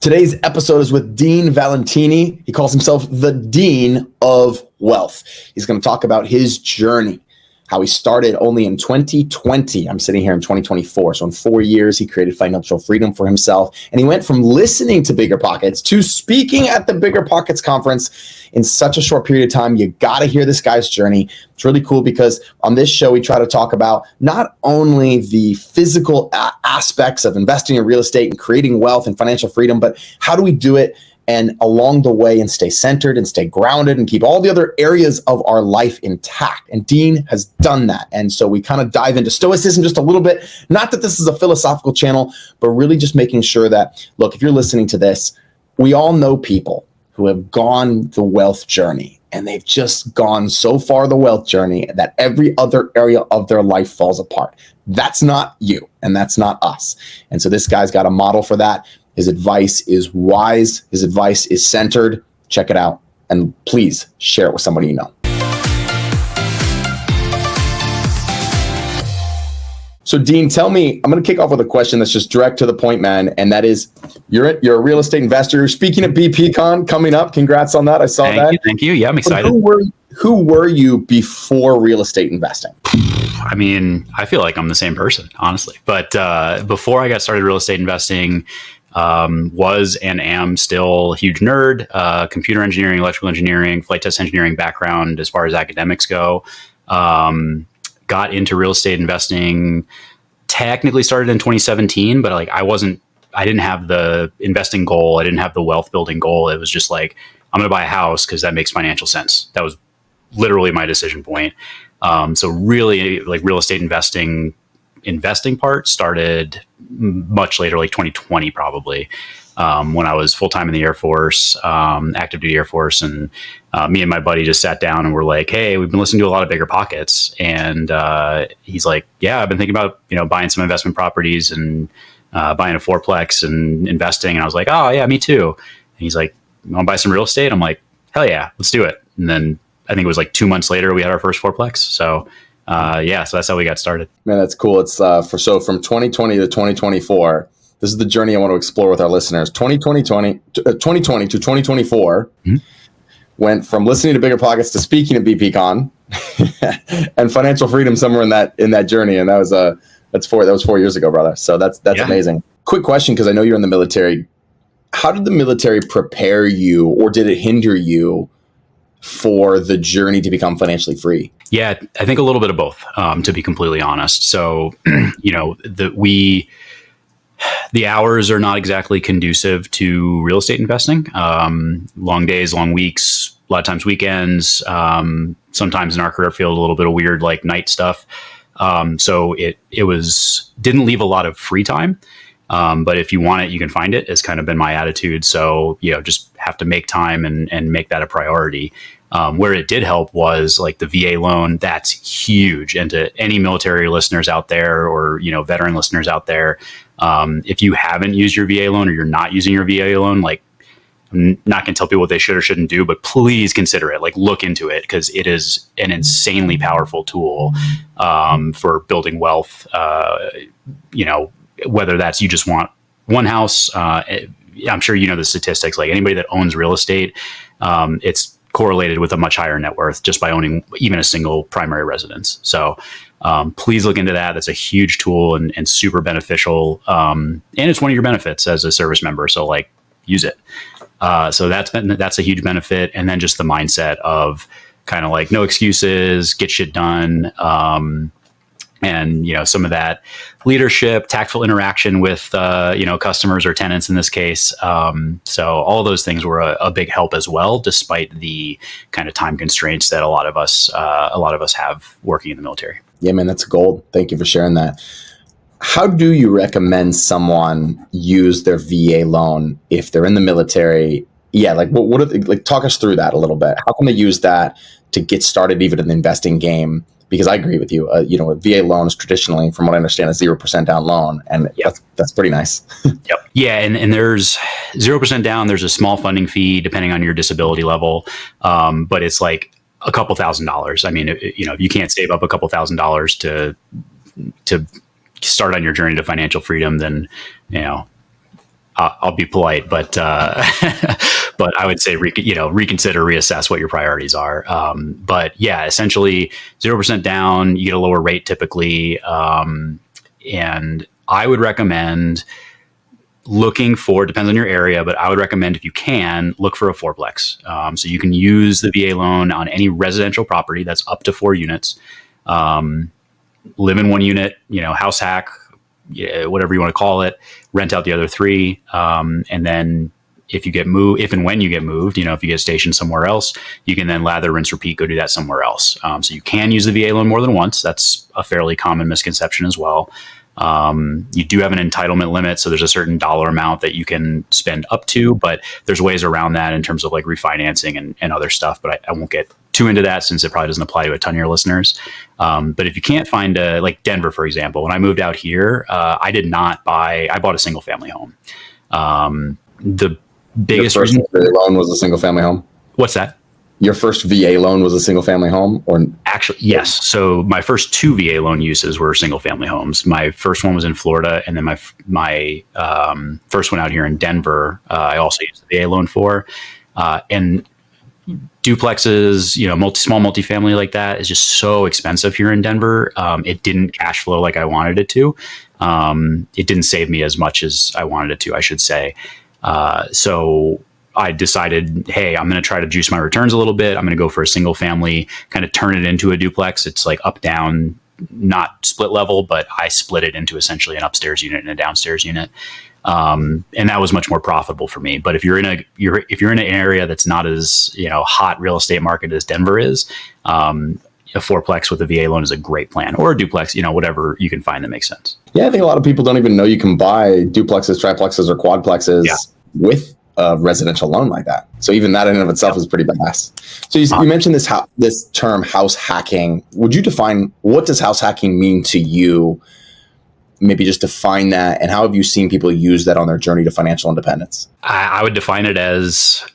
Today's episode is with Dean Valentini. He calls himself the Dean of Wealth. He's going to talk about his journey, how he started only in 2020. I'm sitting here in 2024. So in 4 years, he created financial freedom for himself. And he went from listening to Bigger Pockets to speaking at the Bigger Pockets conference in such a short period of time. You got to hear this guy's journey. It's really cool because on this show, we try to talk about not only the physical aspects of investing in real estate and creating wealth and financial freedom, but how do we do it and along the way and stay centered and stay grounded and keep all the other areas of our life intact. And Dean has done that. And so we kind of dive into stoicism just a little bit. Not that this is a philosophical channel, but really just making sure that, look, if you're listening to this, we all know people who have gone the wealth journey, and they've just gone so far the wealth journey that every other area of their life falls apart. That's not you, and that's not us. And so this guy's got a model for that. His advice is wise. His advice is centered. Check it out. And please share it with somebody you know. So Dean, tell me, I'm going to kick off with a question that's just direct to the point, man. And that is, you're a real estate investor. You're speaking at BPCon coming up. Congrats on that. I saw that. Thank you. Yeah, I'm excited. Who were you before real estate investing? I mean, I feel like I'm the same person, honestly. But before I got started real estate investing, was and am still a huge nerd, computer engineering, electrical engineering, flight test engineering background as far as academics go. Got into real estate investing, technically started in 2017, but I didn't have the investing goal. I didn't have the wealth building goal. It was just like, I'm going to buy a house because that makes financial sense. That was literally my decision point. So really like real estate investing part started much later, like 2020 probably, when I was full-time in the Air Force, active duty Air Force. And me and my buddy just sat down and we're like, hey, we've been listening to a lot of Bigger Pockets. And he's like, yeah, I've been thinking about, buying some investment properties and buying a fourplex and investing. And I was like, oh yeah, me too. And he's like, you want to buy some real estate? I'm like, hell yeah, let's do it. And then I think it was like 2 months later, we had our first fourplex. So so that's how we got started. Man, that's cool. It's from 2020 to 2024. This is the journey I want to explore with our listeners. 2020 to 2024 went from listening to Bigger Pockets to speaking at BPCon and financial freedom somewhere in that journey. And that was 4 years ago, brother. So that's amazing. Quick question, because I know you're in the military. How did the military prepare you, or did it hinder you for the journey to become financially free? Yeah, I think a little bit of both, to be completely honest. So, the hours are not exactly conducive to real estate investing. Long days, long weeks, a lot of times weekends, sometimes in our career field, a little bit of weird like night stuff. So it didn't leave a lot of free time. But if you want it, you can find it, has kind of been my attitude. So, just have to make time and make that a priority. Where it did help was like the VA loan. That's huge. And to any military listeners out there or, veteran listeners out there, if you haven't used your VA loan or you're not using your VA loan, like I'm not going to tell people what they should or shouldn't do, but please consider it, like look into it, because it is an insanely powerful tool for building wealth. Whether that's you just want one house, I'm sure the statistics, like anybody that owns real estate, it's correlated with a much higher net worth just by owning even a single primary residence. So please look into that. That's a huge tool and super beneficial. And it's one of your benefits as a service member. So like use it. So that's a huge benefit. And then just the mindset of kind of like no excuses, get shit done. And, some of that leadership, tactful interaction with, customers or tenants in this case. So all of those things were a big help as well, despite the kind of time constraints that a lot of us have working in the military. Yeah, man, that's gold. Thank you for sharing that. How do you recommend someone use their VA loan if they're in the military? Yeah, like talk us through that a little bit. How can they use that to get started even in the investing game? Because I agree with you. A VA loan is traditionally, from what I understand, a 0% down loan, and that's pretty nice. Yep. Yeah, and there's 0% down. There's a small funding fee depending on your disability level, but it's like a couple $1,000s. I mean, if you can't save up a couple $1,000s to start on your journey to financial freedom, then I'll be polite, but but I would say reconsider, reassess what your priorities are. But yeah, essentially 0% down, you get a lower rate typically, and I would recommend depends on your area, but I would recommend, if you can, look for a fourplex. So you can use the VA loan on any residential property that's up to 4 units. Live in 1 unit, house hack, whatever you want to call it, rent out the other 3. And then if and when you get moved, if you get stationed somewhere else, you can then lather, rinse, repeat, go do that somewhere else. So you can use the VA loan more than once. That's a fairly common misconception as well. You do have an entitlement limit, so there's a certain dollar amount that you can spend up to, but there's ways around that in terms of like refinancing and other stuff. But I won't get too into that since it probably doesn't apply to a ton of your listeners. But if you can't find like Denver, for example, when I moved out here, I bought a single family home. The biggest Your first VA loan was a single family home? What's that? Your first VA loan was a single family home, or actually, yes. So my first 2 VA loan uses were single family homes. My first one was in Florida, and then my first one out here in Denver, I also used the VA loan for. And duplexes, small multifamily like that is just so expensive here in Denver. It didn't cash flow like I wanted it to. It didn't save me as much as I wanted it to, I should say. So I decided, hey, I'm going to try to juice my returns a little bit. I'm going to go for a single family, kind of turn it into a duplex. It's like up, down, not split level, but I split it into essentially an upstairs unit and a downstairs unit. And that was much more profitable for me. But if you're in an area that's not as, hot real estate market as Denver is, a fourplex with a VA loan is a great plan, or a duplex, whatever you can find that makes sense. Yeah, I think a lot of people don't even know you can buy duplexes, triplexes, or quadplexes with a residential loan like that. So even that in and of itself is pretty badass. So you mentioned this term house hacking. Would you define, what does house hacking mean to you? Maybe just define that, and how have you seen people use that on their journey to financial independence? I would define it as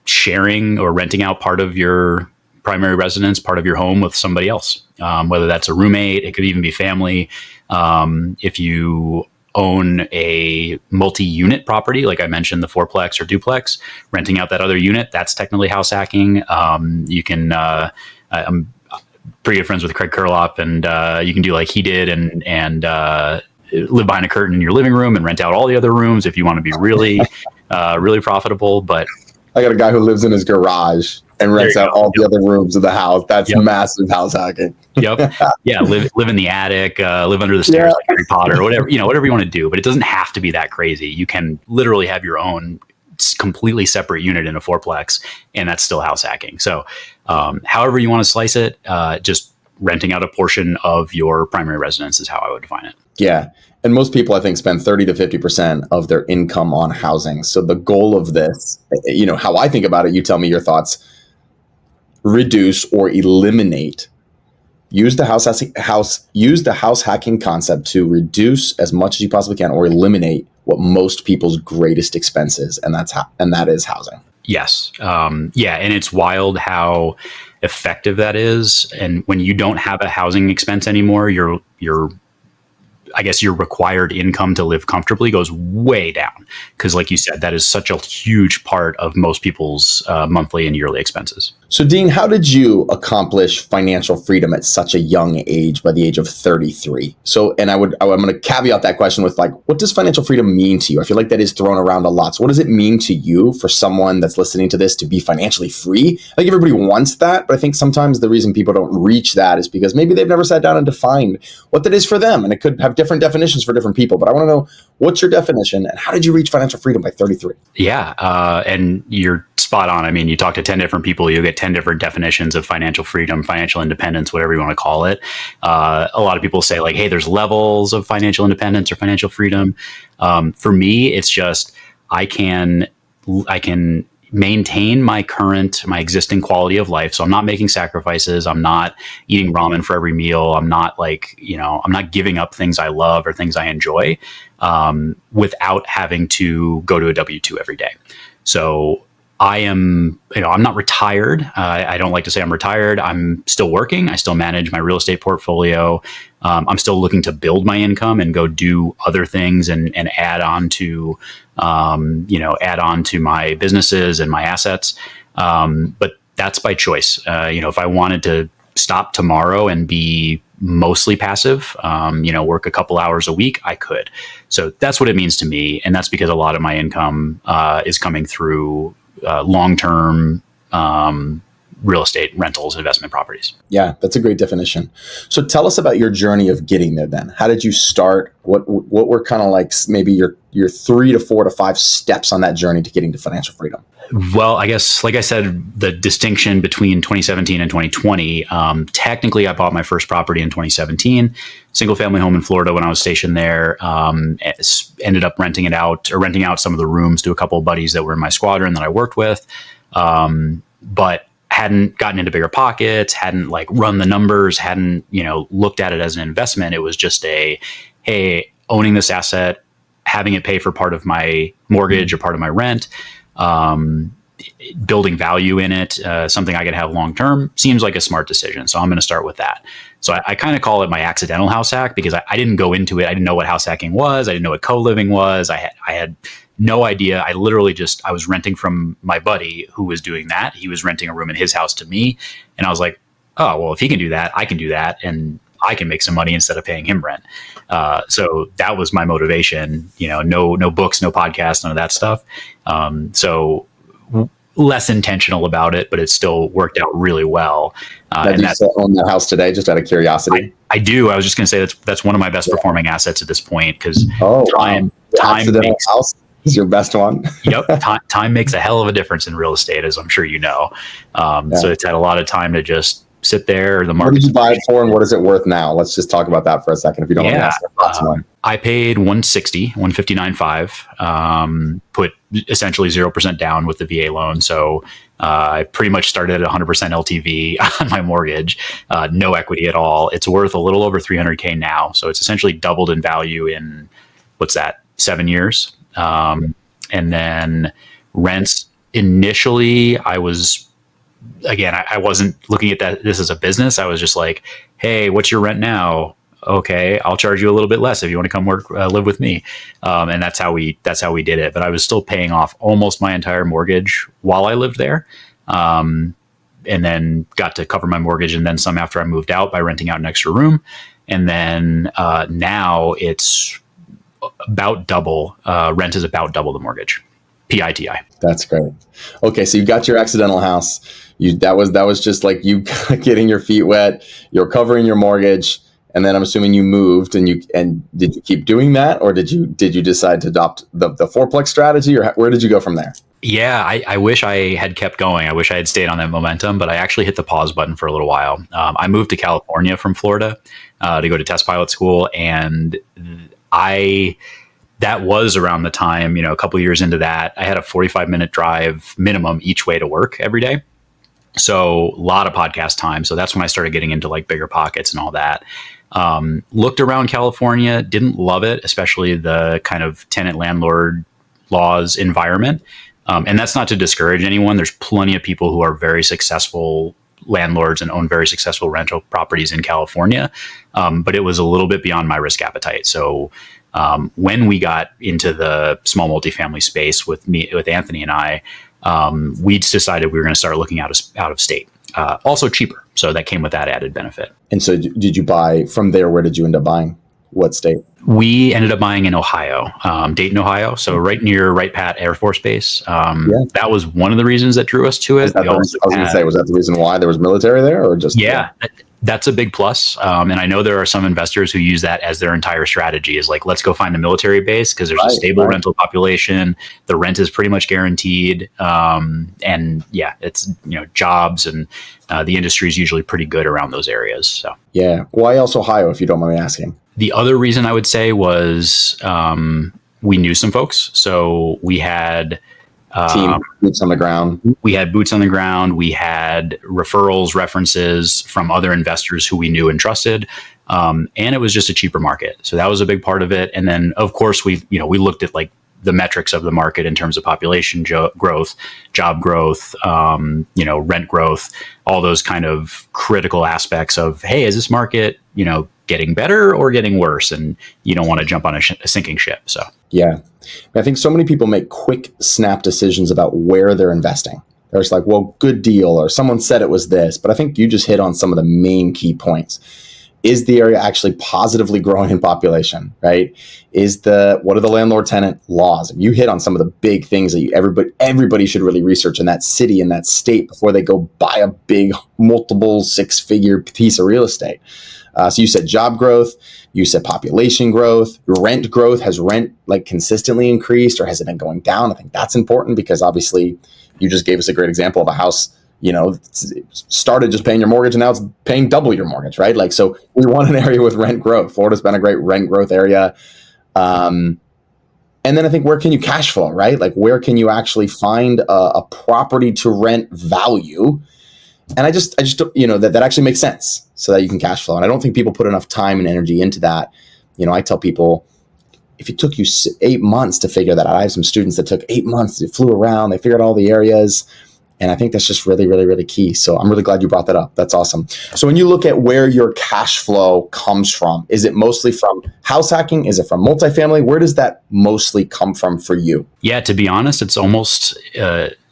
sharing or renting out part of your primary residence, part of your home with somebody else, whether that's a roommate, it could even be family. If you own a multi-unit property, like I mentioned, the fourplex or duplex, renting out that other unit, that's technically house hacking. You can, I'm pretty good friends with Craig Curlop, and you can do like he did and live behind a curtain in your living room and rent out all the other rooms if you want to be really, really profitable. But I got a guy who lives in his garage and rents out all the other rooms of the house. That's massive house hacking. Yep. Yeah. Live in the attic, live under the stairs like Harry Potter, whatever you want to do, but it doesn't have to be that crazy. You can literally have your own completely separate unit in a fourplex, and that's still house hacking. So, however you want to slice it, just renting out a portion of your primary residence is how I would define it. Yeah. And most people, I think, spend 30 to 50% of their income on housing. So the goal of this, how I think about it, you tell me your thoughts, reduce or eliminate. Use the house hacking concept to reduce as much as you possibly can, or eliminate what most people's greatest expense is, and that is housing. Yes. And it's wild how effective that is. And when you don't have a housing expense anymore, your required income to live comfortably goes way down. Because like you said, that is such a huge part of most people's monthly and yearly expenses. So Dean, how did you accomplish financial freedom at such a young age, by the age of 33? So, and I'm going to caveat that question with like, what does financial freedom mean to you? I feel like that is thrown around a lot. So what does it mean to you for someone that's listening to this to be financially free? I think everybody wants that, but I think sometimes the reason people don't reach that is because maybe they've never sat down and defined what that is for them. And it could have different definitions for different people, but I want to know, what's your definition and how did you reach financial freedom by 33? Yeah. And you're spot on. I mean, you talk to 10 different people, you'll get 10 different definitions of financial freedom, financial independence, whatever you want to call it. A lot of people say like, hey, there's levels of financial independence or financial freedom. For me, it's just, I can maintain my existing quality of life. So I'm not making sacrifices. I'm not eating ramen for every meal. I'm not I'm not giving up things I love or things I enjoy, without having to go to a W-2 every day. So I'm not retired. I don't like to say I'm retired. I'm still working. I still manage my real estate portfolio. I'm still looking to build my income and go do other things and add on to, add on to my businesses and my assets. But that's by choice. If I wanted to stop tomorrow and be mostly passive, work a couple hours a week, I could. So that's what it means to me. And that's because a lot of my income is coming through long-term real estate rentals, investment properties. Yeah, that's a great definition. So tell us about your journey of getting there then. How did you start? What were kind of like maybe your 3 to 4 to 5 steps on that journey to getting to financial freedom? Well, I guess, like I said, the distinction between 2017 and 2020, technically I bought my first property in 2017, single family home in Florida when I was stationed there, ended up renting out some of the rooms to a couple of buddies that were in my squadron that I worked with. But hadn't gotten into bigger pockets, hadn't like run the numbers, hadn't, looked at it as an investment. It was just hey, owning this asset, having it pay for part of my mortgage or part of my rent, building value in it, something I can have long term, seems like a smart decision. So I'm going to start with that. So I kind of call it my accidental house hack because I didn't go into it. I didn't know what house hacking was. I didn't know what co-living was. I had no idea. I literally I was renting from my buddy who was doing that. He was renting a room in his house to me. And I was like, oh, well, if he can do that, I can do that. And I can make some money instead of paying him rent. So that was my motivation, no books, no podcasts, none of that stuff. So less intentional about it, but it still worked out really well. Do you still own that house today, just out of curiosity? I do. I was just going to say that's one of my best performing assets at this point because time makes house is your best one. Yep. Time makes a hell of a difference in real estate, as I'm sure you know. So it's had a lot of time to just sit there. The market. What did you buy it for, and what is it worth now? Let's just talk about that for a second, if you don't want to ask that. I paid $159,500, put essentially 0% down with the VA loan. So I pretty much started at 100% LTV on my mortgage, no equity at all. It's worth a little over $300K now. So it's essentially doubled in value in 7 years. And then rents initially, I wasn't looking at this as a business. I was just like, hey, what's your rent now? Okay, I'll charge you a little bit less if you want to come live with me. And that's how we did it. But I was still paying off almost my entire mortgage while I lived there. And then got to cover my mortgage and then some after I moved out by renting out an extra room. And then now it's about double. Rent is about double the mortgage. PITI. That's great. Okay, so you got your accidental house. That was just like you getting your feet wet. You're covering your mortgage, and then I'm assuming you moved. And did you keep doing that, or did you decide to adopt the fourplex strategy, or where did you go from there? Yeah, I wish I had kept going. I wish I had stayed on that momentum, but I actually hit the pause button for a little while. I moved to California from Florida to go to test pilot school, and that was around the time, a couple of years into that, I had a 45-minute drive minimum each way to work every day. So a lot of podcast time. So that's when I started getting into like bigger pockets and all that. Looked around California, didn't love it, especially the kind of tenant landlord laws environment. And that's not to discourage anyone. There's plenty of people who are very successful landlords and own very successful rental properties in California. But it was a little bit beyond my risk appetite. So when we got into the small multifamily space with Anthony and I, we decided we were going to start looking out of state. Also cheaper. So that came with that added benefit. And so did you buy from there? Where did you end up buying? What state? We ended up buying in Ohio, Dayton, Ohio. So right near Wright-Patt Air Force Base. That was one of the reasons that drew us to it. Was that the reason why there was military there, or just? Yeah, that's a big plus. And I know there are some investors who use that as their entire strategy is like, let's go find a military base because there's a stable rental population. The rent is pretty much guaranteed. And yeah, it's, jobs and the industry is usually pretty good around those areas. So yeah. Why else Ohio, if you don't mind me asking? The other reason I would say was we knew some folks. So we had team boots on the ground. We had boots on the ground. We had referrals, references from other investors who we knew and trusted. And it was just a cheaper market. So that was a big part of it. And then of course we looked at like the metrics of the market in terms of population growth, job growth, rent growth, all those kind of critical aspects of, hey, is this market, getting better or getting worse? And you don't want to jump on a sinking ship. So yeah, I think so many people make quick snap decisions about where they're investing. They're just like, well, good deal, or someone said it was this. But I think you just hit on some of the main key points. Is the area actually positively growing in population, right? What are the landlord-tenant laws? You hit on some of the big things that everybody should really research in that city, in that state, before they go buy a big multiple six-figure piece of real estate. So you said job growth, you said population growth, rent growth. Has rent consistently increased, or has it been going down? I think that's important, because obviously you just gave us a great example of a house, started just paying your mortgage and now it's paying double your mortgage, right? So we want an area with rent growth. Florida's been a great rent growth area. And then I think, where can you cash flow, right? Where can you actually find a property to rent value? And I just that actually makes sense, so that you can cash flow. And I don't think people put enough time and energy into that. I tell people, if it took you 8 months to figure that out, I have some students that took 8 months, they flew around, they figured out all the areas. And I think that's just really, really, really key. So I'm really glad you brought that up. That's awesome. So when you look at where your cash flow comes from, is it mostly from house hacking? Is it from multifamily? Where does that mostly come from for you? Yeah, to be honest, it's almost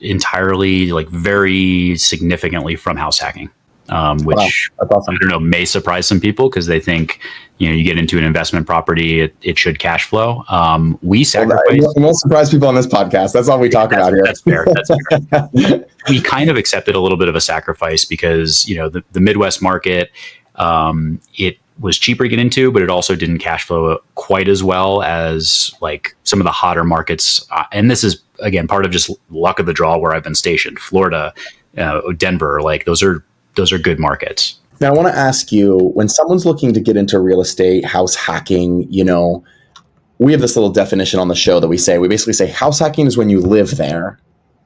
entirely, very significantly from house hacking, which, wow, that's awesome. I don't know, may surprise some people, because they think, you get into an investment property, it should cash flow. We sacrifice. Well, won't surprise people on this podcast. That's all we talk about here. That's fair. That's fair. We kind of accepted a little bit of a sacrifice, because, the Midwest market, it was cheaper to get into, but it also didn't cash flow quite as well as some of the hotter markets. And this is, again, part of just luck of the draw where I've been stationed. Florida, Denver, those are good markets. Now, I want to ask you, when someone's looking to get into real estate, house hacking, we have this little definition on the show that we basically say house hacking is when you live there,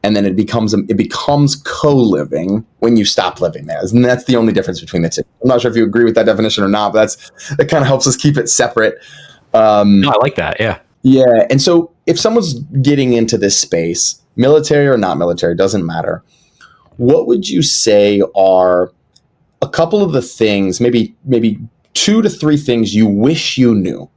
and then it becomes co-living when you stop living there. And that's the only difference between the two. I'm not sure if you agree with that definition or not, but that kind of helps us keep it separate. No, I like that. Yeah. Yeah. And so if someone's getting into this space, military or not military, doesn't matter, what would you say are a couple of the things, maybe 2 to 3 things you wish you knew?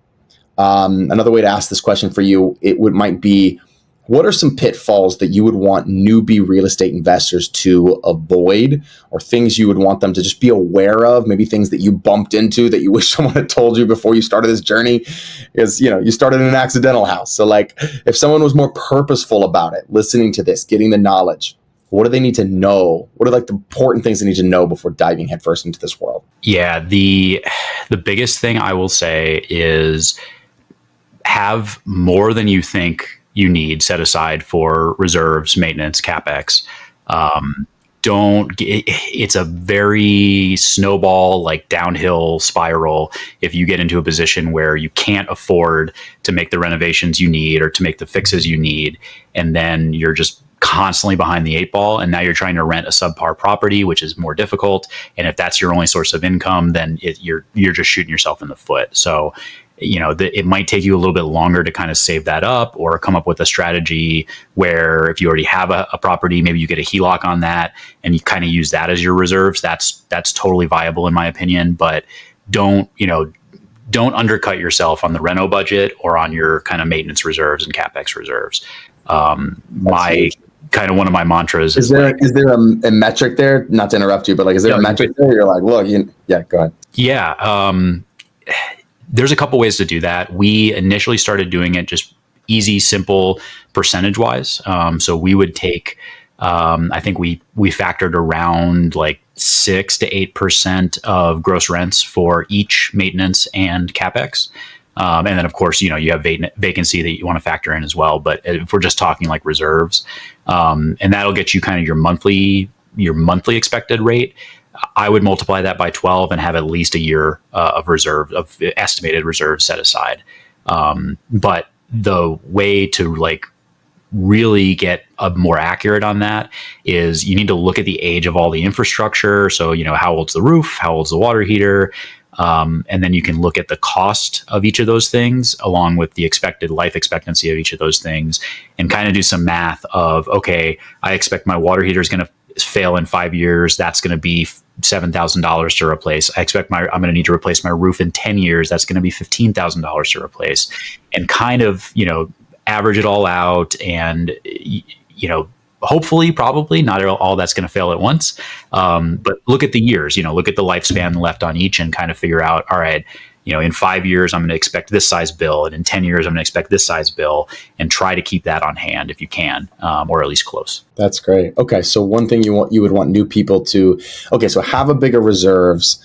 Another way to ask this question for you, might be, what are some pitfalls that you would want newbie real estate investors to avoid, or things you would want them to just be aware of? Maybe things that you bumped into that you wish someone had told you before you started this journey, because, you started in an accidental house. So if someone was more purposeful about it, listening to this, getting the knowledge, what do they need to know? What are the important things they need to know before diving headfirst into this world? Yeah, the biggest thing I will say is have more than you think you need set aside for reserves, maintenance, CapEx. It's a very snowball, downhill spiral if you get into a position where you can't afford to make the renovations you need or to make the fixes you need, and then you're just constantly behind the 8 ball, and now you're trying to rent a subpar property, which is more difficult. And if that's your only source of income, then you're just shooting yourself in the foot. So, it might take you a little bit longer to kind of save that up, or come up with a strategy where if you already have a property, maybe you get a HELOC on that and you kind of use that as your reserves. That's totally viable in my opinion, but don't undercut yourself on the reno budget or on your kind of maintenance reserves and CapEx reserves. One of my mantras is there a metric there? Not to interrupt you, but is there a metric there? You're like, look, go ahead. Yeah. There's a couple ways to do that. We initially started doing it just easy, simple, percentage wise. So we would take, I think we factored around 6 to 8% of gross rents for each maintenance and CapEx. And then, of course, you have vacancy that you want to factor in as well. But if we're just talking reserves, and that'll get you kind of your monthly expected rate, I would multiply that by 12 and have at least a year of estimated reserves set aside. But the way to really get more accurate on that is you need to look at the age of all the infrastructure. So, how old's the roof? How old's the water heater? And then you can look at the cost of each of those things along with the expected life expectancy of each of those things and kind of do some math of, okay, I expect my water heater is going to fail in 5 years. That's going to be $7,000 to replace. I expect I'm going to need to replace my roof in 10 years. That's going to be $15,000 to replace, and kind of, average it all out. And, hopefully, probably not all that's going to fail at once. But look at the years, look at the lifespan left on each and kind of figure out, all right, in 5 years, I'm going to expect this size bill. And in 10 years, I'm going to expect this size bill, and try to keep that on hand if you can, or at least close. That's great. Okay. So one thing you would want new people to, so have a bigger reserves,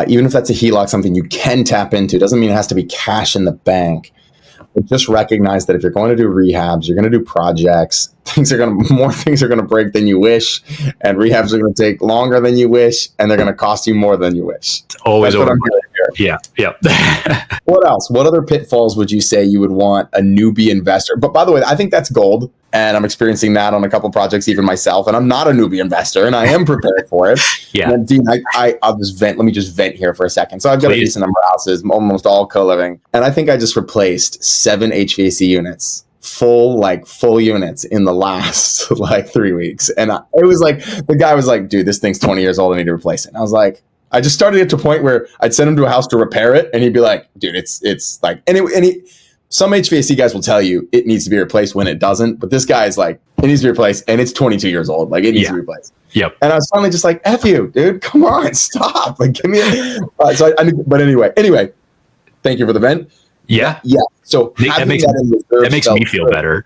even if that's a HELOC, something you can tap into. It doesn't mean it has to be cash in the bank. But just recognize that if you're going to do rehabs, you're going to do projects, more things are going to break than you wish, and rehabs are going to take longer than you wish, and they're going to cost you more than you wish. It's always over. Yeah. What else? What other pitfalls would you say you would want a newbie investor? But by the way, I think that's gold, and I'm experiencing that on a couple projects, even myself. And I'm not a newbie investor, and I am prepared for it. Yeah. And Dean, I'll just vent. Let me just vent here for a second. So I've got a decent number of houses, almost all co-living, and I think I just replaced 7 HVAC units. Full units in the last 3 weeks. And it was like, the guy was like, dude, this thing's 20 years old. I need to replace it. And I was like, I just started it to a point where I'd send him to a house to repair it. And he'd be like, dude, it's like, some HVAC guys will tell you it needs to be replaced when it doesn't. But this guy is like, it needs to be replaced. And it's 22 years old. Like, it needs to be replaced. Yep. And I was finally just like, F you, dude, come on, stop. Like, give me but anyway, thank you for the vent. Yeah. So that makes me feel better.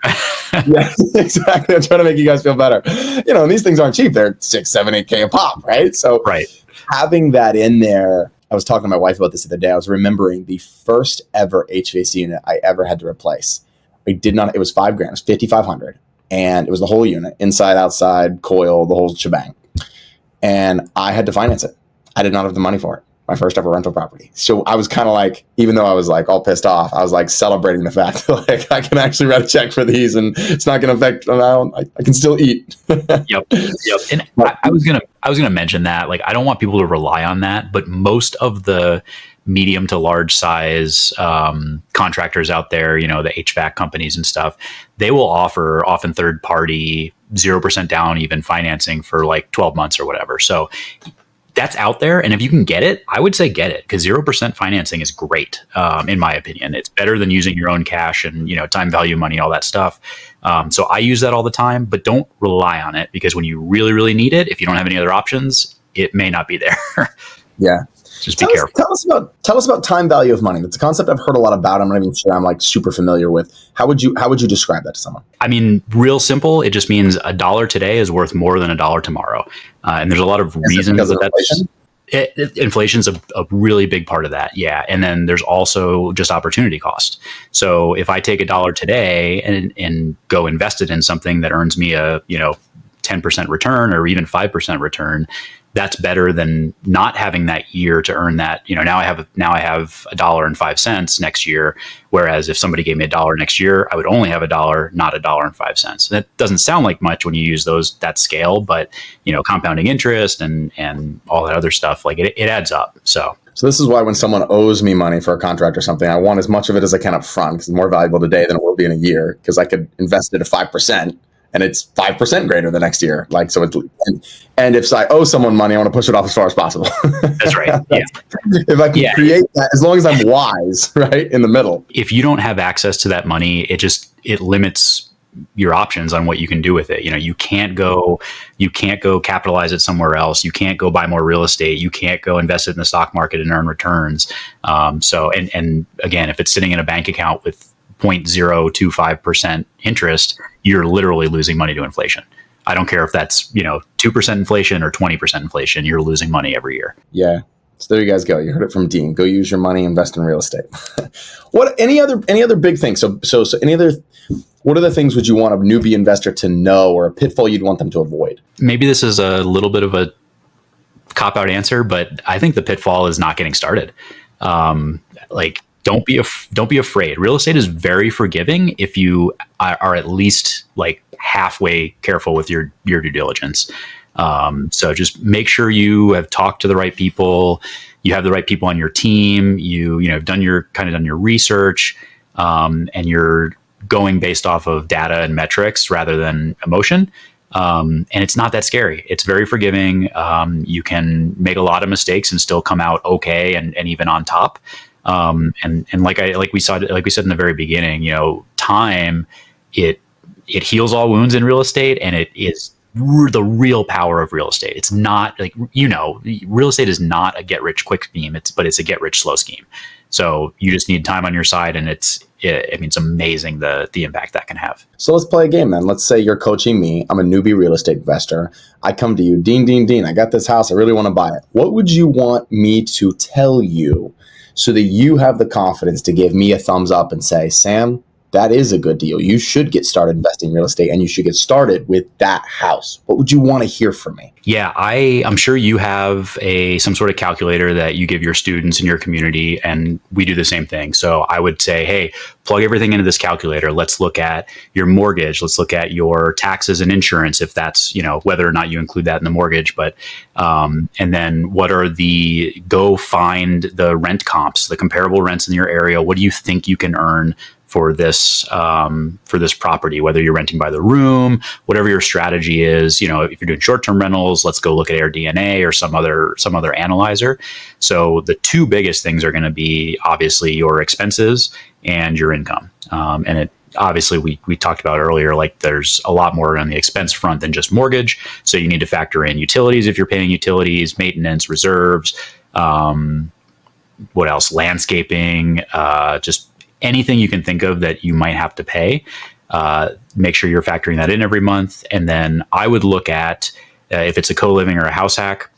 Yeah, exactly. I'm trying to make you guys feel better. And these things aren't cheap. They're 6, 7, 8K a pop, right? So having that in there, I was talking to my wife about this the other day. I was remembering the first ever HVAC unit I ever had to replace. It was $5,000, it was $5,500. And it was the whole unit, inside, outside, coil, the whole shebang. And I had to finance it. I did not have the money for it. My first ever rental property. So I was kind of like, even though I was like all pissed off, I was like celebrating the fact that like I can actually write a check for these and it's not going to affect, I can still eat. Yep. And I was gonna mention that, like, I don't want people to rely on that, but most of the medium to large size contractors out there, the HVAC companies and stuff, they will offer often third party 0% down, even financing for like 12 months or whatever. So that's out there. And if you can get it, I would say get it, because 0% financing is great. In my opinion, it's better than using your own cash and, time value money, all that stuff. So I use that all the time, but don't rely on it, because when you really, really need it, if you don't have any other options, it may not be there. Yeah. Just be careful. Tell us about time value of money. That's a concept I've heard a lot about. I'm not even sure I'm like super familiar with. How would you describe that to someone? I mean, real simple. It just means $1 today is worth more than $1 tomorrow. And there's a lot of reasons that inflation's a really big part of that. Yeah. And then there's also just opportunity cost. So if I take $1 today and go invest it in something that earns me a, 10% return or even 5% return, that's better than not having that year to earn that. Now I have $1.05 next year. Whereas if somebody gave me $1 next year, I would only have $1, not $1.05. That doesn't sound like much when you use that scale, but compounding interest and all that other stuff, like it adds up. So this is why when someone owes me money for a contract or something, I want as much of it as I can up front, because it's more valuable today than it will be in a year, because I could invest it at 5%. And it's 5% greater the next year. Like, so and if I owe someone money, I want to push it off as far as possible. That's right. Yeah. If I can create that, as long as I'm wise, right, in the middle. If you don't have access to that money, it limits your options on what you can do with it. You can't go capitalize it somewhere else. You can't go buy more real estate. You can't go invest it in the stock market and earn returns. So again, if it's sitting in a bank account with 0.025% interest, you're literally losing money to inflation. I don't care if that's, 2% inflation or 20% inflation, you're losing money every year. Yeah. So there you guys go. You heard it from Dean. Go use your money, invest in real estate. Any other big things? So what other things would you want a newbie investor to know, or a pitfall you'd want them to avoid? Maybe this is a little bit of a cop-out answer, but I think the pitfall is not getting started. Don't be afraid. Real estate is very forgiving if you are at least like halfway careful with your due diligence. So just make sure you have talked to the right people, you have the right people on your team, have done your research, and you're going based off of data and metrics rather than emotion. And it's not that scary. It's very forgiving. You can make a lot of mistakes and still come out okay and even on top. And like we said in the very beginning, time, it heals all wounds in real estate, and it is the real power of real estate. It's not like, real estate is not a get rich quick scheme. But it's a get rich slow scheme. So you just need time on your side, and it's amazing the impact that can have. So let's play a game then. Let's say you're coaching me. I'm a newbie real estate investor. I come to you, Dean, I got this house. I really want to buy it. What would you want me to tell you so that you have the confidence to give me a thumbs up and say, Sam, that is a good deal. You should get started investing in real estate, and you should get started with that house. What would you want to hear from me? Yeah, I'm sure you have some sort of calculator that you give your students in your community, and we do the same thing. So I would say, hey, plug everything into this calculator. Let's look at your mortgage. Let's look at your taxes and insurance, if that's, whether or not you include that in the mortgage. But and then go find the rent comps, the comparable rents in your area. What do you think you can earn for this property, whether you're renting by the room, whatever your strategy is? If you're doing short-term rentals, let's go look at AirDNA or some other analyzer. So the two biggest things are going to be obviously your expenses and your income. And it obviously we talked about earlier, like there's a lot more on the expense front than just mortgage. So you need to factor in utilities if you're paying utilities, maintenance, reserves, what else? Landscaping, just anything you can think of that you might have to pay. Make sure you're factoring that in every month. And then I would look at if it's a co-living or a house hack.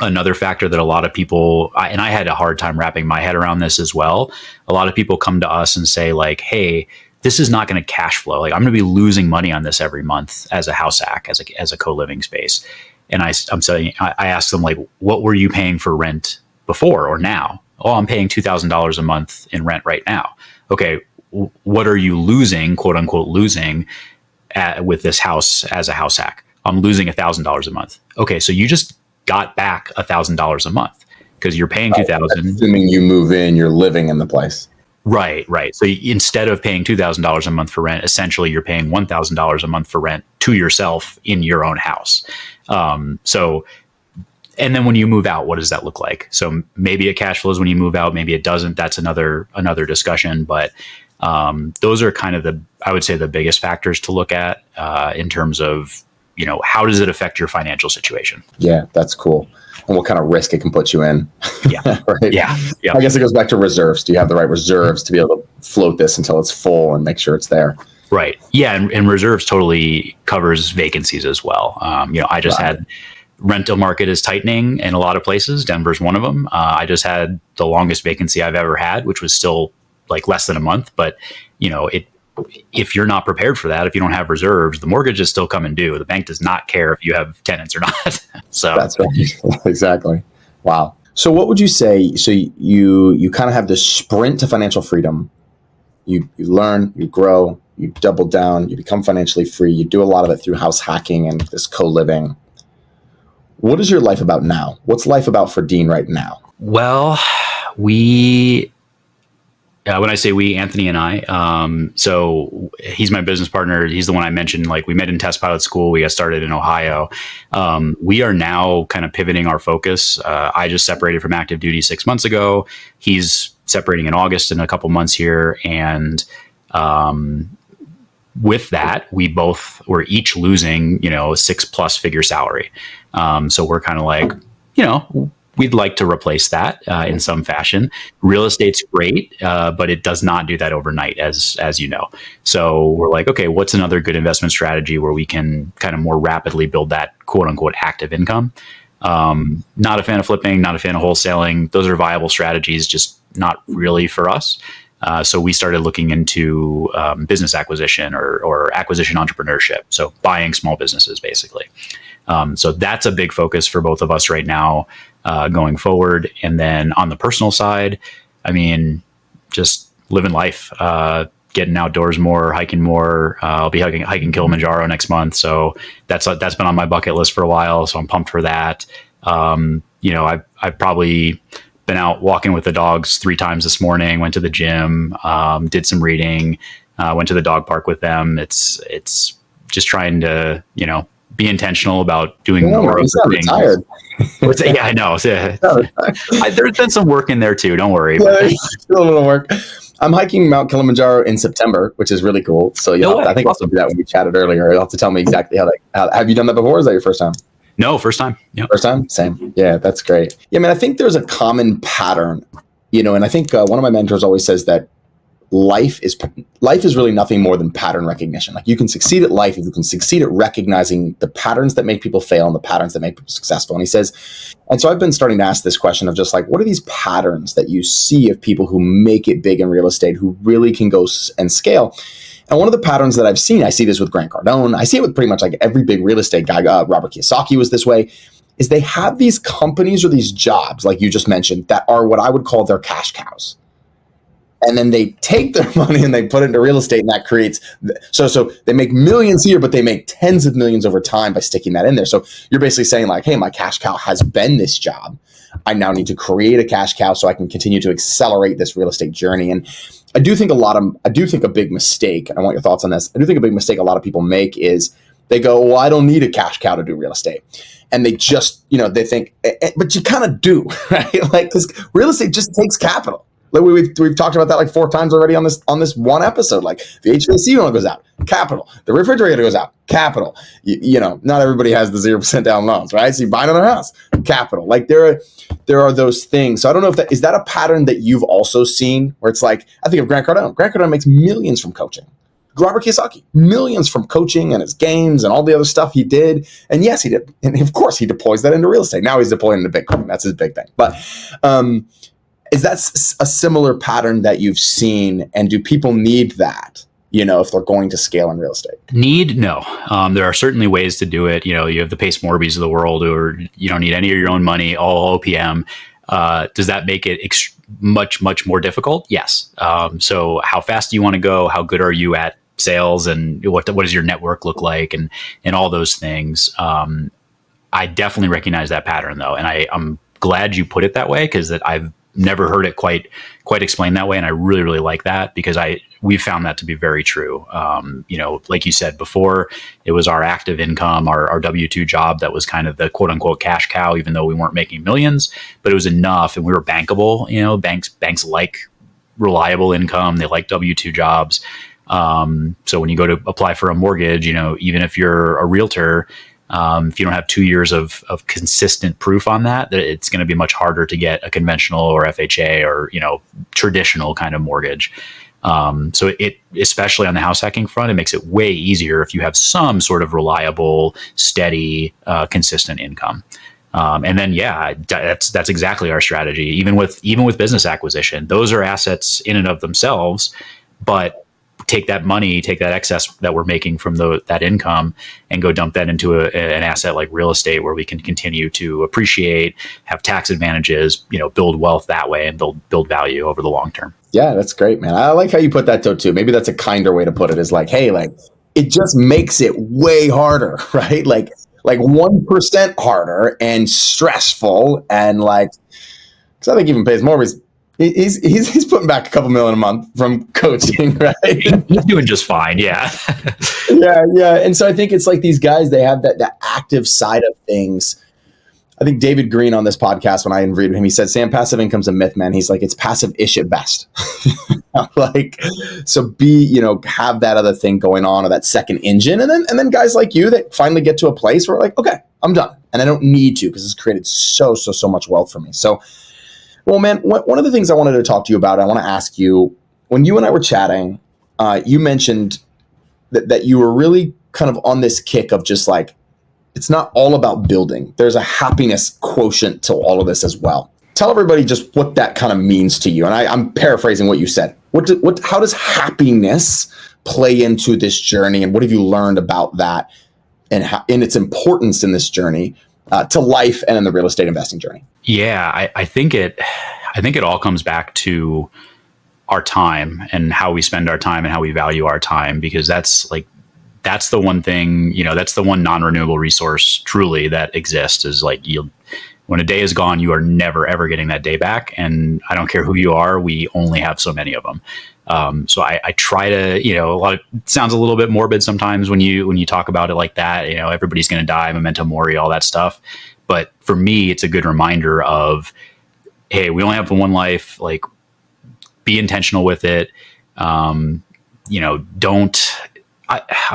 Another factor that a lot of people, and I had a hard time wrapping my head around this as well. A lot of people come to us and say like, hey, this is not going to cash flow. Like I'm going to be losing money on this every month as a house hack, as a co-living space. And I asked them like, what were you paying for rent before or now? Oh, I'm paying $2,000 a month in rent right now. Okay, what are you losing, quote unquote, with this house as a house hack? I'm losing $1,000 a month. Okay, so you just got back $1,000 a month because you're paying $2,000. Assuming you move in, you're living in the place. Right. So instead of paying $2,000 a month for rent, essentially you're paying $1,000 a month for rent to yourself in your own house. And then when you move out, what does that look like? So maybe it cash flows when you move out, maybe it doesn't. That's another discussion. But those are kind of I would say the biggest factors to look at in terms of, how does it affect your financial situation? Yeah, that's cool. And what kind of risk it can put you in. Yeah. Right? Yeah. I guess it goes back to reserves. Do you have the right reserves to be able to float this until it's full and make sure it's there? Right. Yeah. And reserves totally covers vacancies as well. I just had rental market is tightening in a lot of places. Denver's one of them. I just had the longest vacancy I've ever had, which was still like less than a month. But, if you're not prepared for that, if you don't have reserves, the mortgage is still coming due. The bank does not care if you have tenants or not. So that's right. Exactly. Wow. So what would you say? So you kind of have this sprint to financial freedom. You learn, you grow, you double down, you become financially free. You do a lot of it through house hacking and this co-living. What is your life about now? What's life about for Dean right now? Well, when I say we, Anthony and I, so he's my business partner. He's the one I mentioned, like we met in test pilot school. We got started in Ohio. We are now kind of pivoting our focus. I just separated from active duty 6 months ago. He's separating in August in a couple months here. And with that, we're each losing, a 6+ figure salary. So we're kind of like, we'd like to replace that in some fashion. Real estate's great, but it does not do that overnight, as you know. So we're like, okay, what's another good investment strategy where we can kind of more rapidly build that quote unquote active income? Not a fan of flipping, not a fan of wholesaling. Those are viable strategies, just not really for us. So we started looking into business acquisition or acquisition entrepreneurship. So buying small businesses, basically. So that's a big focus for both of us right now, going forward. And then on the personal side, just living life, getting outdoors more, hiking more. I'll be hiking Kilimanjaro next month. So that's been on my bucket list for a while. So I'm pumped for that. I've probably been out walking with the dogs 3 times this morning, went to the gym, did some reading, went to the dog park with them. It's just trying to, be intentional about doing more of the things. Tired. Yeah, I know. There's been some work in there too. Don't worry. Yeah, a little work. I'm hiking Mount Kilimanjaro in September, which is really cool. So I think I'll do that when we chatted earlier. You'll have to tell me exactly how have you done that before? Or is that your first time? No, first time. Yep. First time? Same. Yeah, that's great. Yeah, man, I think there's a common pattern, and I think one of my mentors always says that life is really nothing more than pattern recognition. Like, you can succeed at life if you can succeed at recognizing the patterns that make people fail and the patterns that make people successful. And he says, and so I've been starting to ask this question of just like, what are these patterns that you see of people who make it big in real estate, who really can go and scale? And one of the patterns that I've seen, I see this with Grant Cardone, I see it with pretty much like every big real estate guy, Robert Kiyosaki was this way, is they have these companies or these jobs, like you just mentioned, that are what I would call their cash cows. And then they take their money and they put it into real estate, and that creates, so they make millions here, but they make tens of millions over time by sticking that in there. So you're basically saying like, hey, my cash cow has been this job. I now need to create a cash cow so I can continue to accelerate this real estate journey. And I do think a big mistake, and I want your thoughts on this. I do think a big mistake a lot of people make is they go, well, I don't need a cash cow to do real estate. And they just, they think, but you kind of do, right? Like, because real estate just takes capital. Like we've talked about that like 4 times already on this one episode. Like, the HVAC unit goes out, capital. The refrigerator goes out, capital. Not everybody has the 0% down loans, right? So you buy another house, capital. Like there are those things. So I don't know if is that a pattern that you've also seen, where it's like, I think of Grant Cardone. Grant Cardone makes millions from coaching. Robert Kiyosaki, millions from coaching and his games and all the other stuff he did. And yes, he did. And of course he deploys that into real estate. Now he's deploying into Bitcoin. That's his big thing. But is that a similar pattern that you've seen? And do people need that, if they're going to scale in real estate? No. There are certainly ways to do it. You have the Pace Morbys of the world, or you don't need any of your own money, all OPM. Does that make it much, much more difficult? Yes. So how fast do you want to go? How good are you at sales? And what does your network look like? And all those things. I definitely recognize that pattern, though. And I'm glad you put it that way, because I've never heard it quite explained that way, and I really, really like that, because we've found that to be very true. Like you said before, it was our active income, our W-2 job that was kind of the quote unquote cash cow, even though we weren't making millions, but it was enough, and we were bankable. Banks like reliable income, they like W-2 jobs. So when you go to apply for a mortgage, even if you're a realtor, if you don't have 2 years of consistent proof on that it's going to be much harder to get a conventional or FHA or, traditional kind of mortgage. So it, especially on the house hacking front, it makes it way easier if you have some sort of reliable, steady, consistent income. And then, that's exactly our strategy. Even with business acquisition, those are assets in and of themselves, but take that money, take that excess that we're making from that income, and go dump that into an asset like real estate, where we can continue to appreciate, have tax advantages, build wealth that way, and build value over the long term. Yeah, that's great, man. I like how you put that though too. Maybe that's a kinder way to put it, is like, hey, like, it just makes it way harder, right? Like 1% harder and stressful, and like, because I think even Pace Morbys, he's putting back a couple million a month from coaching, right? He's doing just fine. Yeah. yeah. And so I think it's like these guys, they have that active side of things. I think David Green on this podcast, when I interviewed him, he said, Sam, passive income's a myth, man. He's like, it's passive-ish at best. Like, so have that other thing going on, or that second engine. And then guys like you that finally get to a place where like, okay, I'm done. And I don't need to, because it's created so much wealth for me. So, well, man, one of the things I wanted to talk to you about, I want to ask you, when you and I were chatting, you mentioned that you were really kind of on this kick of just like, it's not all about building. There's a happiness quotient to all of this as well. Tell everybody just what that kind of means to you. And I'm paraphrasing what you said. How does happiness play into this journey? And what have you learned about that and in its importance in this journey to life and in the real estate investing journey? Yeah, I think it all comes back to our time and how we spend our time and how we value our time, because that's the one thing, that's the one non-renewable resource truly that exists, is like, when a day is gone, you are never, ever getting that day back. And I don't care who you are, we only have so many of them. So I try to, it sounds a little bit morbid sometimes when you talk about it like that, everybody's going to die, memento mori, all that stuff. But for me, it's a good reminder of, hey, we only have one life, like, be intentional with it. I'm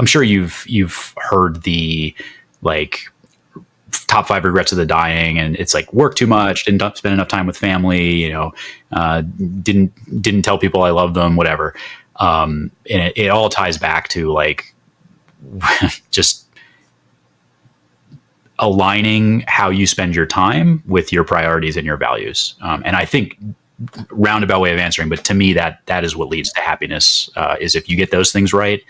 sure you've heard the, like, top 5 regrets of the dying, and it's like, work too much, didn't spend enough time with family, didn't tell people I love them, whatever. And it all ties back to, like, just aligning how you spend your time with your priorities and your values. And I think, roundabout way of answering, but to me, that is what leads to happiness, is if you get those things right,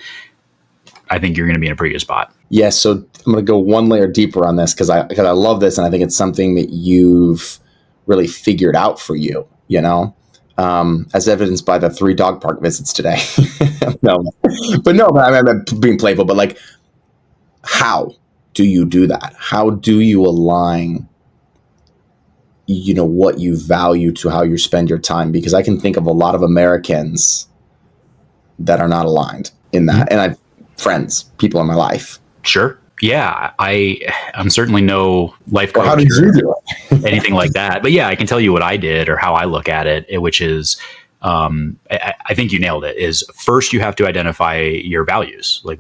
I think you're going to be in a pretty good spot. Yes. So I'm going to go one layer deeper on this, because I love this. And I think it's something that you've really figured out for you, as evidenced by the 3 dog park visits today. No, I'm being playful, but, like, how do you do that? How do you align, what you value to how you spend your time? Because I can think of a lot of Americans that are not aligned in that. Mm-hmm. And I've friends, people in my life. Sure. Yeah. I'm certainly no life coach. Well, how did you do it? Anything like that. But yeah, I can tell you what I did, or how I look at it, which is, I think you nailed it, is first you have to identify your values. Like,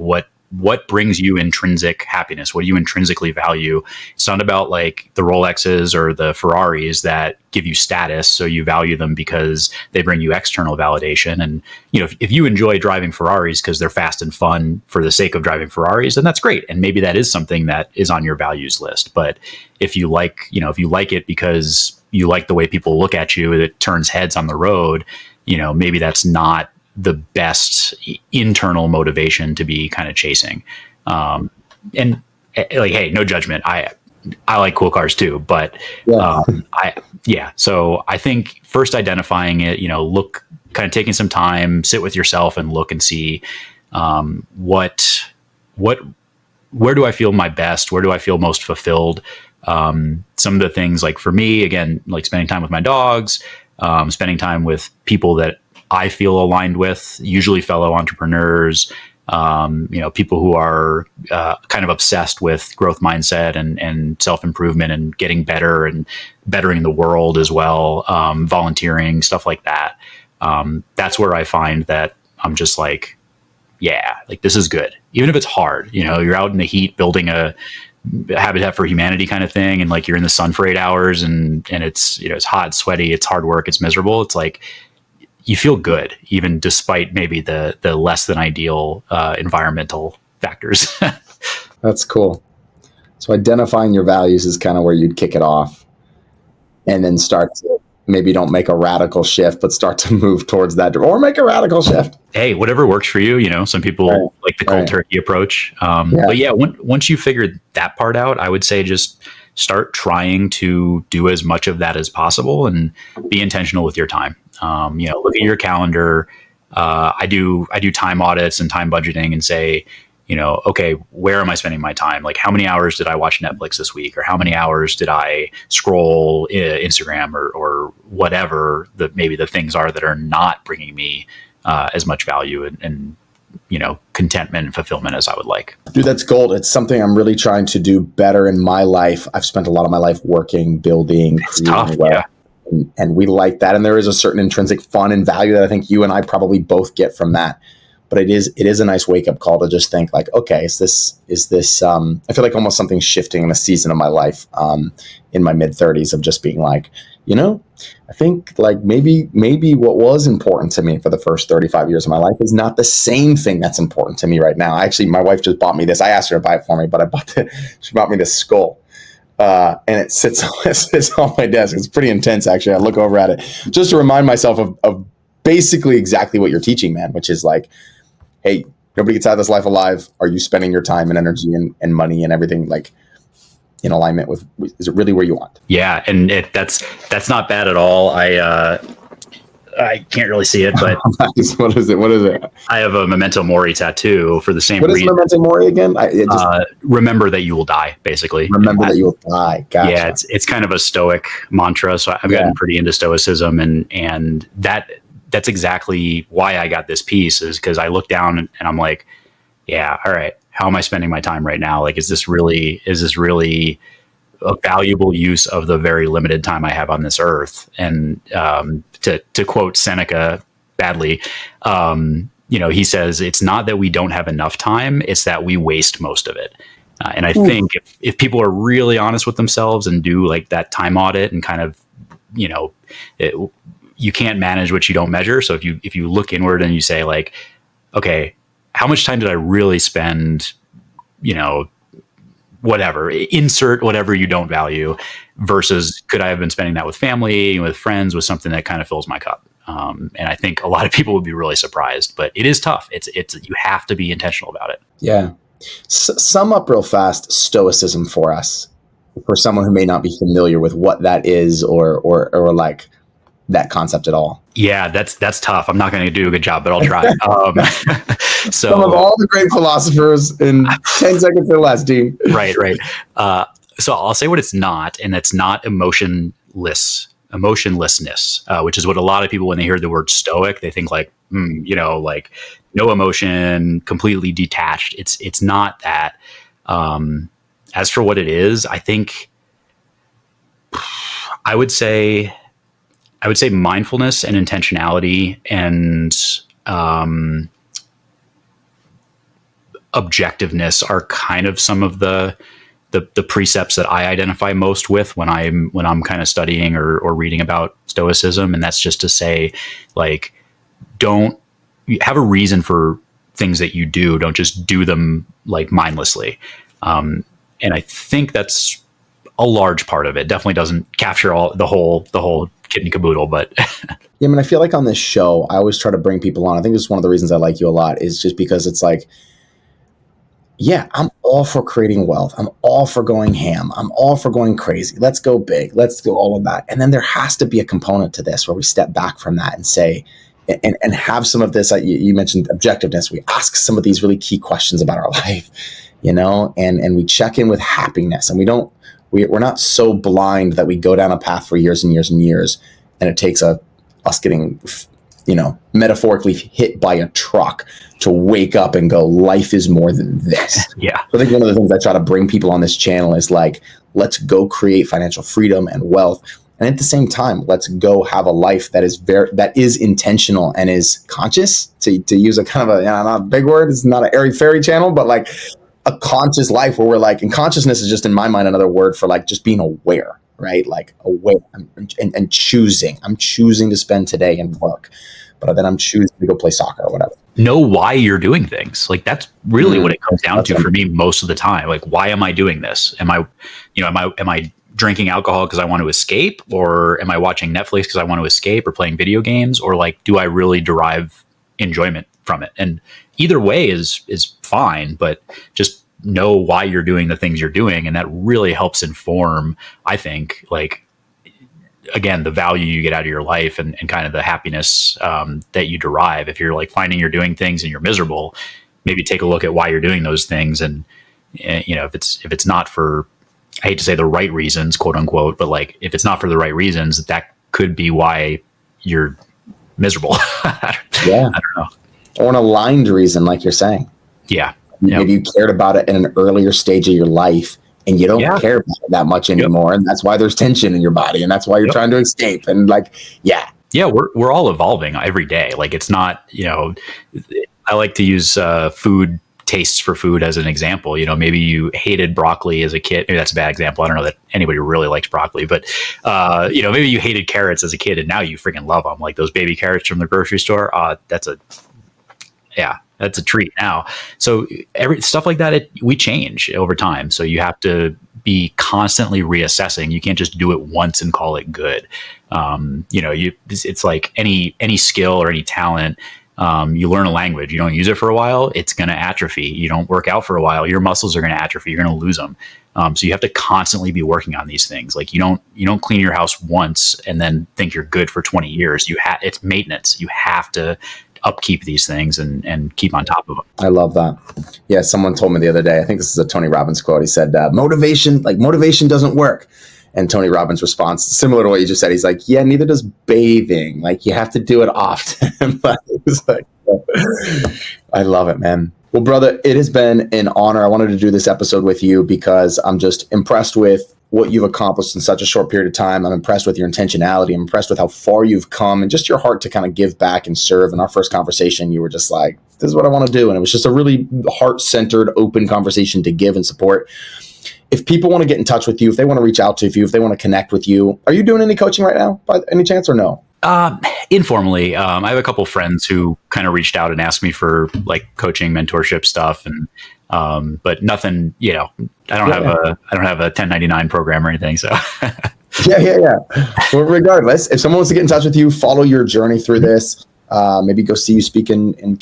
what brings you intrinsic happiness? What do you intrinsically value? It's not about, like, the Rolexes or the Ferraris that give you status, so you value them because they bring you external validation. And, if you enjoy driving Ferraris because they're fast and fun for the sake of driving Ferraris, then that's great. And maybe that is something that is on your values list. But if you like it because you like the way people look at you, it turns heads on the road, maybe that's not the best internal motivation to be kind of chasing. And, like, hey, no judgment. I like cool cars too, but so I think first identifying it, look, kind of taking some time, sit with yourself and look and see, where do I feel my best? Where do I feel most fulfilled? Some of the things, like, for me, again, like spending time with my dogs, spending time with people that I feel aligned with, usually fellow entrepreneurs, people who are kind of obsessed with growth mindset and self-improvement and getting better and bettering the world as well, volunteering, stuff like that. That's where I find that I'm just like, yeah, like, this is good. Even if it's hard, you're out in the heat building a Habitat for Humanity kind of thing, and, like, you're in the sun for 8 hours and it's, it's hot, sweaty, it's hard work, it's miserable. It's like, you feel good, even despite maybe the less than ideal environmental factors. That's cool. So identifying your values is kind of where you'd kick it off, and then start to, maybe don't make a radical shift, but start to move towards that, or make a radical shift. Hey, whatever works for you. Some people like the cold turkey approach. But yeah, once you figured that part out, I would say just start trying to do as much of that as possible and be intentional with your time. Look at your calendar. I do time audits and time budgeting, and say, okay, where am I spending my time? Like, how many hours did I watch Netflix this week? Or how many hours did I scroll Instagram or whatever maybe the things are that are not bringing me as much value and contentment and fulfillment as I would like. Dude, that's gold. It's something I'm really trying to do better in my life. I've spent a lot of my life working, building, it's tough, yeah. And we like that. And there is a certain intrinsic fun and value that I think you and I probably both get from that. But it is a nice wake up call to just think, like, okay, is this I feel like almost something shifting in a season of my life, in my mid 30s, of just being like, I think, like, maybe what was important to me for the first 35 years of my life is not the same thing that's important to me right now. Actually, my wife just bought me this. I asked her to buy it for me, but she bought me this skull. And it sits on my desk. It's pretty intense, actually. I look over at it just to remind myself of basically exactly what you're teaching, man, which is like, hey, nobody gets out of this life alive. Are you spending your time and energy and money and everything, like, in alignment with, is it really where you want? Yeah. And that's not bad at all. I can't really see it, but What is it? What is it? I have a memento mori tattoo for the same What is reason. memento mori again? Remember that you will die, basically. Remember that you will die. Gotcha. Yeah, it's kind of a stoic mantra. So I've gotten pretty into stoicism, and that's exactly why I got this piece, is because I look down and I'm like, yeah, all right, how am I spending my time right now? Like, is this really a valuable use of the very limited time I have on this earth? And to quote Seneca badly, he says, it's not that we don't have enough time, it's that we waste most of it. And I think if people are really honest with themselves and do like that time audit and kind of, you can't manage what you don't measure. So if you look inward and you say like, okay, how much time did I really spend, whatever, insert whatever you don't value, versus could I have been spending that with family, with friends, with something that kind of fills my cup? And I think a lot of people would be really surprised, but it is tough. It's you have to be intentional about it. Yeah. Sum up real fast stoicism for us, for someone who may not be familiar with what that is or like that concept at all. Yeah, that's tough. I'm not going to do a good job, but I'll try. So some of all the great philosophers in 10 seconds or less, Dean. Right. So I'll say what it's not, and it's not emotionlessness, which is what a lot of people, when they hear the word stoic, they think like, like no emotion, completely detached. It's not that. As for what it is, I think I would say mindfulness and intentionality and objectiveness are kind of some of the precepts that I identify most with when I'm kind of studying or reading about stoicism. And that's just to say, like, don't have a reason for things that you do. Don't just do them like mindlessly. And I think that's a large part of it. Definitely doesn't capture the whole kit and caboodle, but yeah, I mean, I feel like on this show, I always try to bring people on. I think this is one of the reasons I like you a lot, is just because it's like, yeah, I'm all for creating wealth. I'm all for going ham. I'm all for going crazy. Let's go big. Let's do all of that. And then there has to be a component to this where we step back from that and say, and have some of this, you mentioned objectiveness. We ask some of these really key questions about our life, and we check in with happiness, and we're not so blind that we go down a path for years and years and years, and it takes us getting, metaphorically hit by a truck to wake up and go, life is more than this. Yeah. So I think one of the things I try to bring people on this channel is like, let's go create financial freedom and wealth. And at the same time, let's go have a life that is intentional and is conscious, to use a kind of not a big word. It's not an airy fairy channel, but like a conscious life where we're like, and consciousness is just in my mind another word for like just being aware, right? Like aware and choosing. I'm choosing to spend today and work, but then I'm choosing to go play soccer or whatever. Know why you're doing things. Like that's really what it comes down to for me most of the time. Like, why am I doing this? Am I drinking alcohol because I want to escape, or am I watching Netflix because I want to escape, or playing video games, or like, do I really derive enjoyment from it? And either way is fine, but just know why you're doing the things you're doing. And that really helps inform, I think, like, again, the value you get out of your life and kind of the happiness that you derive. If you're like finding you're doing things and you're miserable, maybe take a look at why you're doing those things. And, if it's not for, I hate to say the right reasons, quote unquote, but like, if it's not for the right reasons, that could be why you're miserable. Yeah. I don't know. Or an aligned reason, like you're saying. Yeah. Maybe you cared about it in an earlier stage of your life, and you don't care about it that much anymore. And that's why there's tension in your body. And that's why you're trying to escape. And like, yeah, we're all evolving every day. Like, it's not, I like to use food tastes for food as an example. Maybe you hated broccoli as a kid. Maybe that's a bad example. I don't know that anybody really likes broccoli, but maybe you hated carrots as a kid and now you freaking love them. Like those baby carrots from the grocery store. That's a treat now. So stuff like that, we change over time. So you have to be constantly reassessing. You can't just do it once and call it good. It's like any skill or any talent. You learn a language, you don't use it for a while, it's going to atrophy. You don't work out for a while, your muscles are going to atrophy. You're going to lose them. So you have to constantly be working on these things. Like you don't clean your house once and then think you're good for 20 years. It's maintenance. You have to upkeep these things and keep on top of them. I love that. Yeah. Someone told me the other day, I think this is a Tony Robbins quote. He said, motivation doesn't work. And Tony Robbins' response, similar to what you just said, he's like, yeah, neither does bathing. Like you have to do it often. I love it, man. Well, brother, it has been an honor. I wanted to do this episode with you because I'm just impressed with what you've accomplished in such a short period of time. I'm impressed with your intentionality. I'm impressed with how far you've come and just your heart to kind of give back and serve. In our first conversation, you were just like, this is what I want to do. And it was just a really heart-centered, open conversation to give and support. If people want to get in touch with you, if they want to reach out to you, if they want to connect with you, are you doing any coaching right now by any chance or no? Informally, I have a couple friends who kind of reached out and asked me for like coaching, mentorship stuff, and but nothing. I don't have a 1099 program or anything. So yeah. Well, regardless, if someone wants to get in touch with you, follow your journey through this. Maybe go see you speak in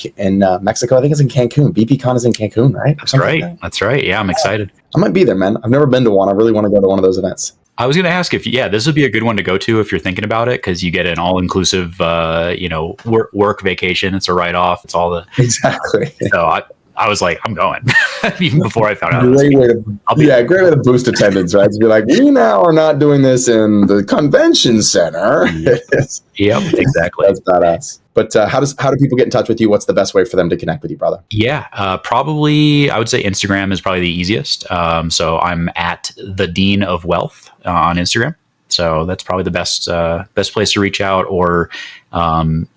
Mexico. I think it's in Cancun. BPCon is in Cancun, right? That's right. Like that. That's right. Yeah, I'm excited. I might be there, man. I've never been to one. I really want to go to one of those events. I was going to ask this would be a good one to go to if you're thinking about it, because you get an all-inclusive, work vacation. It's a write-off. It's all the exactly. So I was like, I'm going even before I found out. Great way to boost attendance, right? To be like, we now are not doing this in the convention center. Yep, exactly. That's badass. But how do people get in touch with you? What's the best way for them to connect with you, brother? Yeah, probably I would say Instagram is probably the easiest. So I'm at the Dean of Wealth on Instagram. So that's probably the best place to reach out, or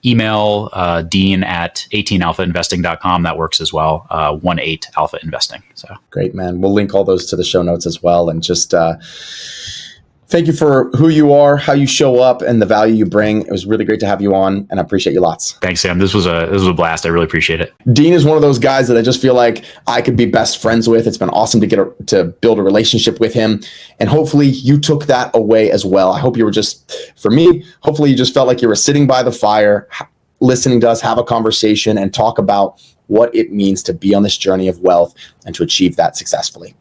email Dean at 18alphainvesting.com. That works as well. 18alphainvesting. So great, man. We'll link all those to the show notes as well. And just thank you for who you are, how you show up, and the value you bring. It was really great to have you on, and I appreciate you lots. Thanks, Sam. This was a blast. I really appreciate it. Dean is one of those guys that I just feel like I could be best friends with. It's been awesome to build a relationship with him, and hopefully you took that away as well. I hope you were hopefully you just felt like you were sitting by the fire, listening to us have a conversation and talk about what it means to be on this journey of wealth and to achieve that successfully.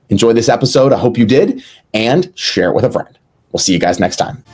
Enjoy this episode. I hope you did, and share it with a friend. We'll see you guys next time.